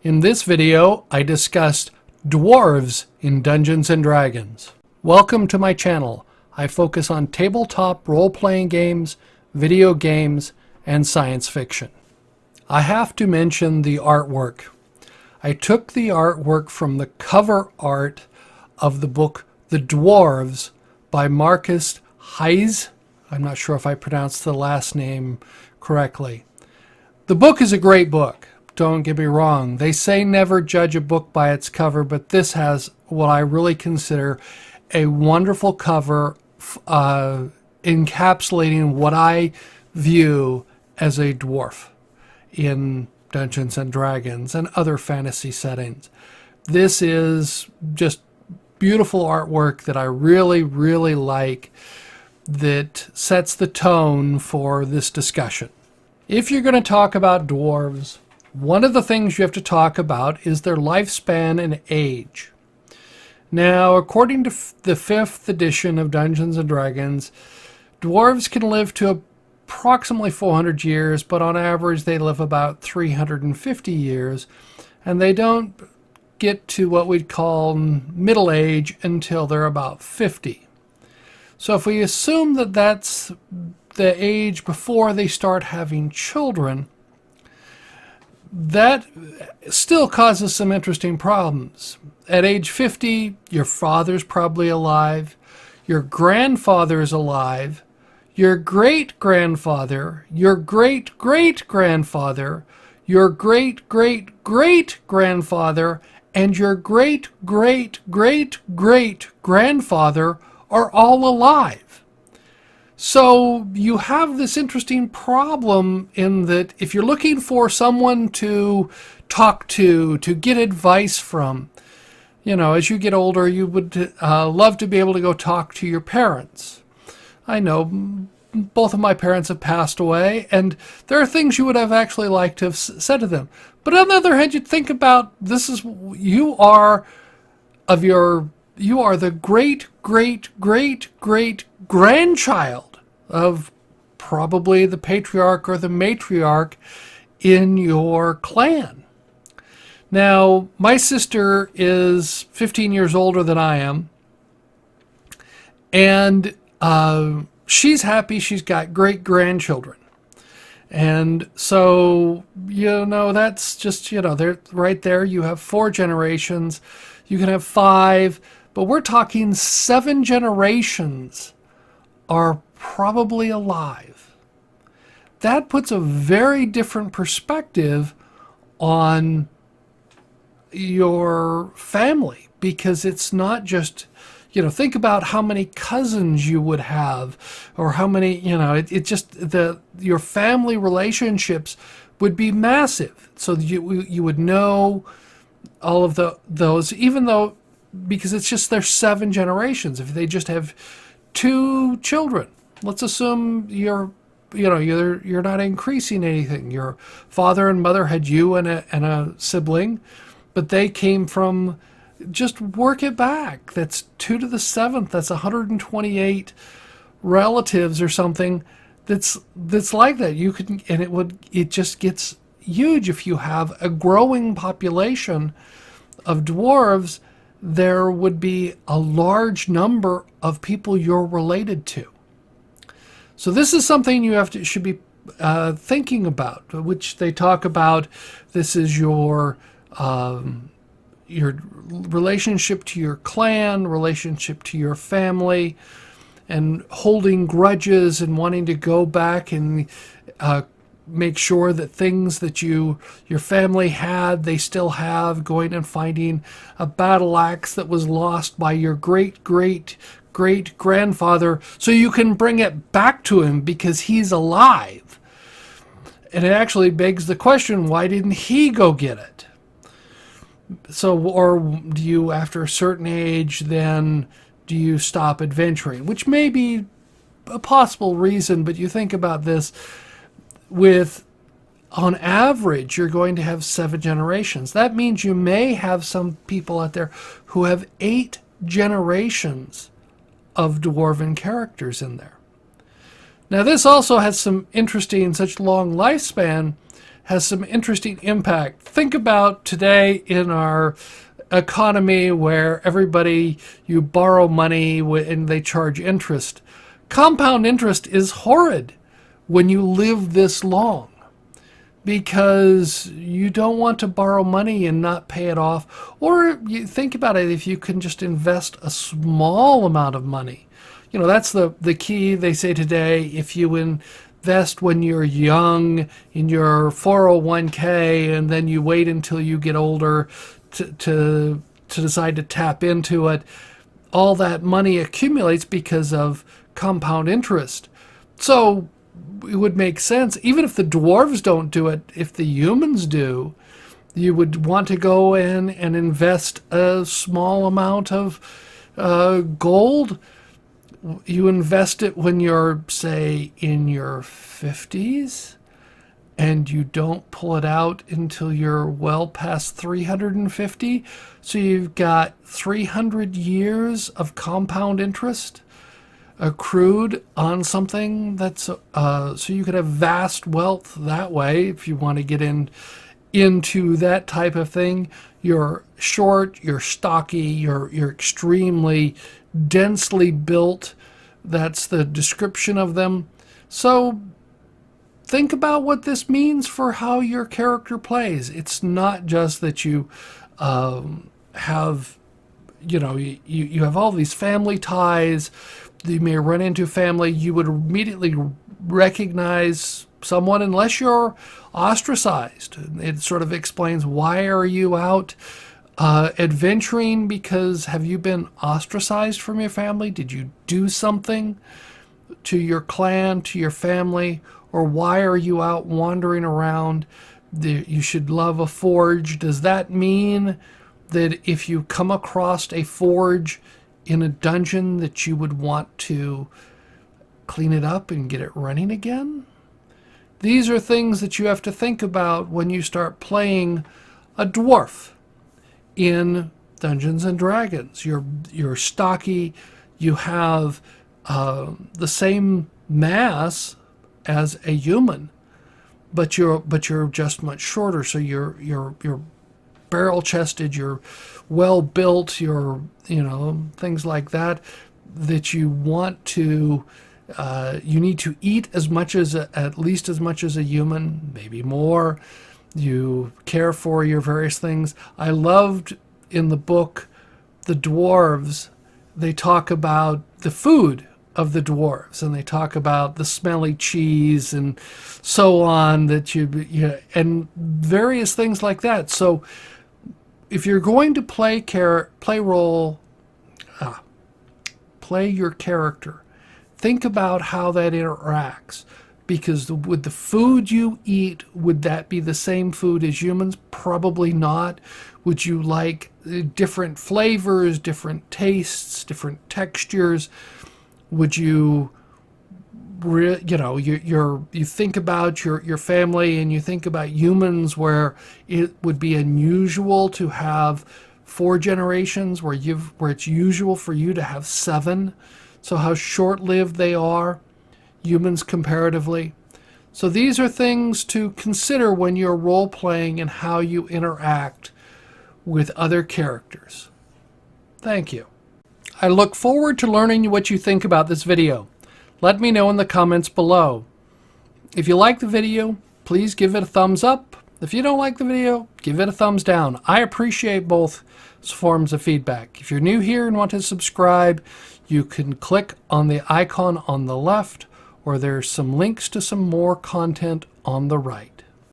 In this video, I discussed dwarves in Dungeons & Dragons. Welcome to my channel. I focus on tabletop role-playing games, video games, and science fiction. I have to mention the artwork. I took the artwork from the cover art of the book The Dwarves by Markus Heitz. I'm not sure if I pronounced the last name correctly. The book is a great book. Don't get me wrong. They say never judge a book by its cover, but this has what I really consider a wonderful cover encapsulating what I view as a dwarf in Dungeons and Dragons and other fantasy settings. This is just beautiful artwork that I really, really like, that sets the tone for this discussion. If you're going to talk about dwarves, one of the things you have to talk about is their lifespan and age. Now, according to the 5th edition of Dungeons & Dragons, dwarves can live to approximately 400 years, but on average they live about 350 years, and they don't get to what we'd call middle age until they're about 50. So if we assume that that's the age before they start having children, that still causes some interesting problems. At age 50, your father's probably alive, your grandfather is alive, your great-grandfather, your great-great-grandfather, your great-great-great-grandfather, and your great-great-great-great-grandfather are all alive. So you have this interesting problem in that if you're looking for someone to talk to get advice from, you know, as you get older, you would love to be able to go talk to your parents. I know both of my parents have passed away, and there are things you would have actually liked to have said to them. But on the other hand, you'd think about you are the great-great-great-great-grandchild of probably the patriarch or the matriarch in your clan. Now, my sister is 15 years older than I am, and she's happy she's got great-grandchildren. And so, that's just, they're right there. You have 4 generations. You can have 5, but we're talking 7 generations are probably alive. That puts a very different perspective on your family, because it's not just, think about how many cousins you would have, or how many, your family relationships would be massive. So you would know all of those, even though, because it's just there's 7 generations. If they just have 2 children, let's assume you're not increasing anything. Your father and mother had you and a sibling, but they came from, just work it back. That's 2 to the 7th. That's 128 relatives or something. That's like that. You could, and it just gets huge. If you have a growing population of dwarves, there would be a large number of people you're related to. So this is something you should be thinking about, which they talk about. This is your relationship to your clan, relationship to your family, and holding grudges and wanting to go back and make sure that things that your family had, they still have, going and finding a battle axe that was lost by your great-great-great-grandfather so you can bring it back to him because he's alive. And it actually begs the question, why didn't he go get it? So, or do you, after a certain age, then do you stop adventuring? Which may be a possible reason, but you think about this, on average, you're going to have 7 generations. That means you may have some people out there who have 8 generations of dwarven characters in there. Now, this also has some interesting, such long lifespan, has some interesting impact. Think about today in our economy where everybody, you borrow money and they charge interest. Compound interest is horrid when you live this long, because you don't want to borrow money and not pay it off. Or you think about it, if you can just invest a small amount of money. That's the key. They say today, if you invest when you're young in your 401k and then you wait until you get older to decide to tap into it, all that money accumulates because of compound interest. So it would make sense, even if the dwarves don't do it, if the humans do, you would want to go in and invest a small amount of gold. You invest it when you're, say, in your 50s, and you don't pull it out until you're well past 350. So you've got 300 years of compound interest accrued on something that's so you could have vast wealth that way if you want to get into that type of thing. You're short, you're stocky, you're extremely densely built. That's the description of them. So think about what this means for how your character plays. It's not just that you have, you have all these family ties. You may run into family. You would immediately recognize someone unless you're ostracized. It sort of explains, why are you out adventuring? Because have you been ostracized from your family? Did you do something to your clan, to your family? Or why are you out wandering around? You should love a forge. Does that mean that if you come across a forge in a dungeon that you would want to clean it up and get it running again? These are things that you have to think about when you start playing a dwarf in Dungeons and Dragons. You're stocky, you have the same mass as a human, but you're just much shorter. So you're barrel chested, you're well built, you're things like that you want to you need to eat at least as much as a human, maybe more. You care for your various things. I loved in the book The Dwarves, they talk about the food of the dwarves, and they talk about the smelly cheese and so on, and various things like that. So if you're going to play your character, think about how that interacts. Because with the food you eat, would that be the same food as humans? Probably not. Would you like different flavors, different tastes, different textures? Would you, you think about your family, and you think about humans where it would be unusual to have 4 generations, where it's usual for you to have 7. So how short-lived they are, humans comparatively. So these are things to consider when you're role-playing and how you interact with other characters. Thank you. I look forward to learning what you think about this video. Let me know in the comments below. If you like the video, please give it a thumbs up. If you don't like the video, give it a thumbs down. I appreciate both forms of feedback. If you're new here and want to subscribe, you can click on the icon on the left, or there's some links to some more content on the right.